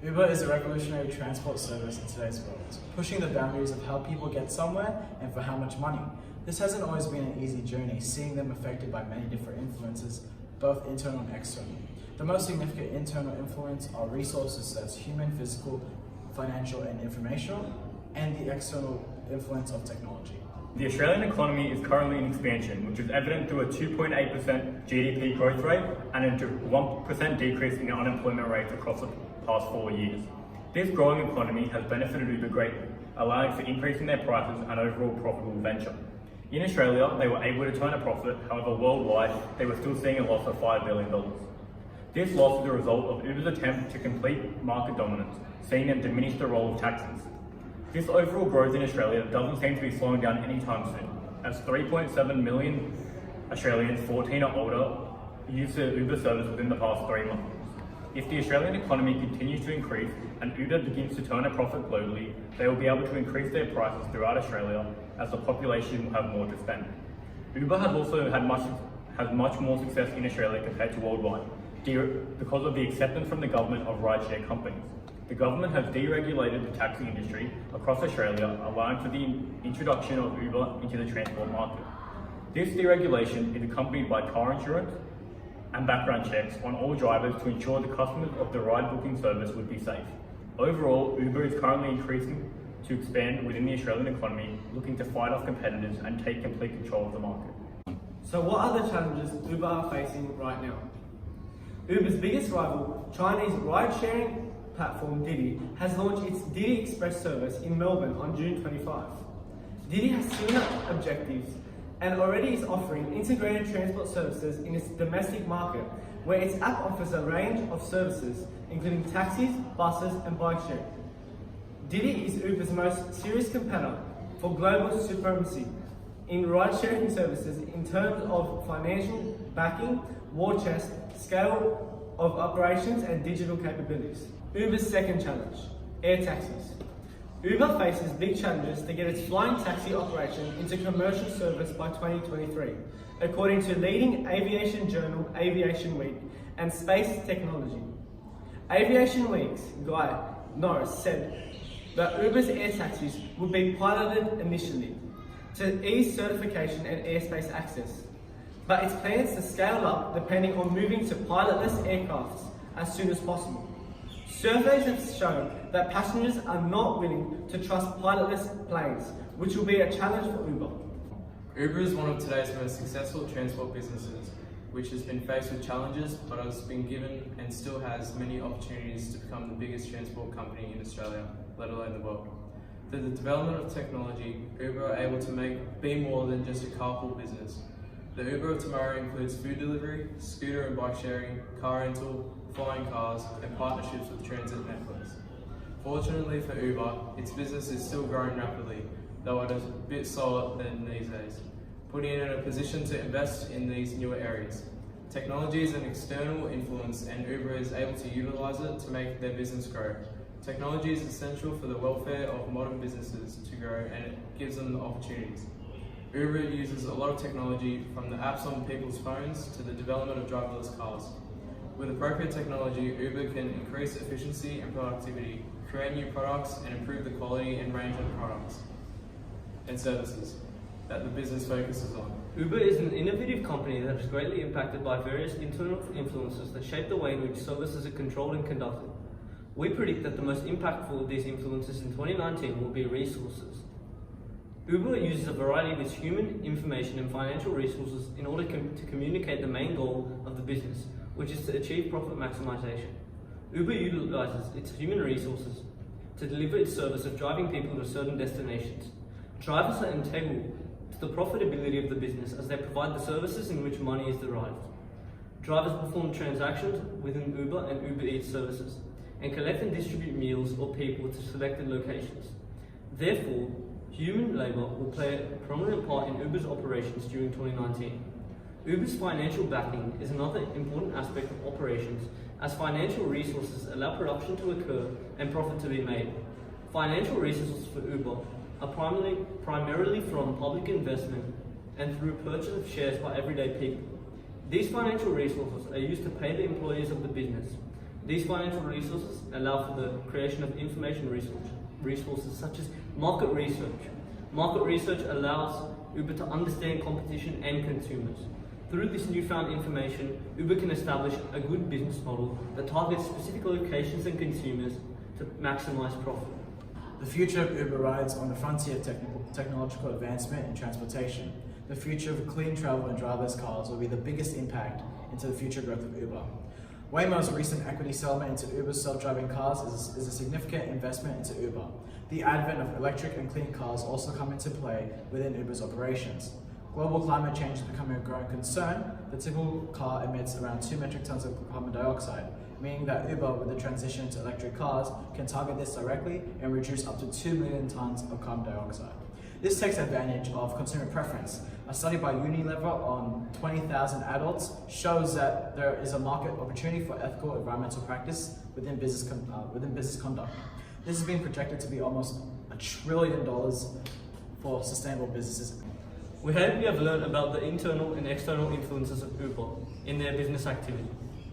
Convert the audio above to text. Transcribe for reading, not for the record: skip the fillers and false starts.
Uber is a revolutionary transport service in today's world, pushing the boundaries of how people get somewhere and for how much money. This hasn't always been an easy journey, seeing them affected by many different influences, both internal and external. The most significant internal influence are resources such as human, physical, financial, and informational, and the external influence of technology. The Australian economy is currently in expansion, which is evident through a 2.8% GDP growth rate and a 1% decrease in unemployment rates across the past 4 years. This growing economy has benefited Uber greatly, allowing for increasing their prices and overall profitable venture. In Australia, they were able to turn a profit, however worldwide, they were still seeing a loss of $5 billion. This loss is a result of Uber's attempt to complete market dominance, seeing them diminish the role of taxis. This overall growth in Australia doesn't seem to be slowing down anytime soon, as 3.7 million Australians 14 or older used the Uber service within the past 3 months. If the Australian economy continues to increase and Uber begins to turn a profit globally, they will be able to increase their prices throughout Australia as the population will have more to spend. Uber has also had much more success in Australia compared to worldwide, because of the acceptance from the government of rideshare companies. The government has deregulated the taxi industry across Australia, allowing for the introduction of Uber into the transport market. This deregulation is accompanied by car insurance and background checks on all drivers to ensure the customers of the ride booking service would be safe. Overall, Uber is currently increasing to expand within the Australian economy, looking to fight off competitors and take complete control of the market. So what are the challenges Uber are facing right now? Uber's biggest rival, Chinese ride-sharing platform Didi, has launched its Didi Express service in Melbourne on June 25. Didi has similar objectives and already is offering integrated transport services in its domestic market, where its app offers a range of services, including taxis, buses, and bike sharing. Didi is Uber's most serious competitor for global supremacy in ride-sharing services in terms of financial backing, war chest, scale of operations, and digital capabilities. Uber's second challenge, air taxis. Uber faces big challenges to get its flying taxi operation into commercial service by 2023, according to leading aviation journal Aviation Week and Space Technology. Aviation Week's Guy Norris said that Uber's air taxis would be piloted initially to ease certification and airspace access, but its plans to scale up depending on moving to pilotless aircrafts as soon as possible. Surveys have shown that passengers are not willing to trust pilotless planes, which will be a challenge for Uber. Uber is one of today's most successful transport businesses, which has been faced with challenges but has been given and still has many opportunities to become the biggest transport company in Australia, let alone the world. Through the development of technology, Uber are able to be more than just a carpool business. The Uber of tomorrow includes food delivery, scooter and bike sharing, car rental, flying cars, and partnerships with transit networks. Fortunately for Uber, its business is still growing rapidly, though it is a bit slower than these days, putting it in a position to invest in these newer areas. Technology is an external influence, and Uber is able to utilize it to make their business grow. Technology is essential for the welfare of modern businesses to grow, and it gives them the opportunities. Uber uses a lot of technology, from the apps on people's phones to the development of driverless cars. With appropriate technology, Uber can increase efficiency and productivity, create new products, and improve the quality and range of products and services that the business focuses on. Uber is an innovative company that is greatly impacted by various internal influences that shape the way in which services are controlled and conducted. We predict that the most impactful of these influences in 2019 will be resources. Uber uses a variety of its human, information, and financial resources in order to communicate the main goal of the business, which is to achieve profit maximization. Uber utilizes its human resources to deliver its service of driving people to certain destinations. Drivers are integral to the profitability of the business as they provide the services in which money is derived. Drivers perform transactions within Uber and Uber Eats services and collect and distribute meals or people to selected locations. Therefore, human labour will play a prominent part in Uber's operations during 2019. Uber's financial backing is another important aspect of operations, as financial resources allow production to occur and profit to be made. Financial resources for Uber are primarily from public investment and through purchase of shares by everyday people. These financial resources are used to pay the employees of the business, These financial resources allow for the creation of information resources such as market research. Market research allows Uber to understand competition and consumers. Through this newfound information, Uber can establish a good business model that targets specific locations and consumers to maximize profit. The future of Uber rides on the frontier of technological advancement in transportation. The future of clean travel and driverless cars will be the biggest impact into the future growth of Uber. Waymo's recent equity settlement into Uber's self-driving cars is a significant investment into Uber. The advent of electric and clean cars also come into play within Uber's operations. Global climate change is becoming a growing concern. The typical car emits around 2 metric tons of carbon dioxide, meaning that Uber, with the transition to electric cars, can target this directly and reduce up to 2 million tons of carbon dioxide. This takes advantage of consumer preference. A study by Unilever on 20,000 adults shows that there is a market opportunity for ethical environmental practice within business conduct. This has been projected to be almost $1 trillion for sustainable businesses. We hope you have learned about the internal and external influences of Uber in their business activity.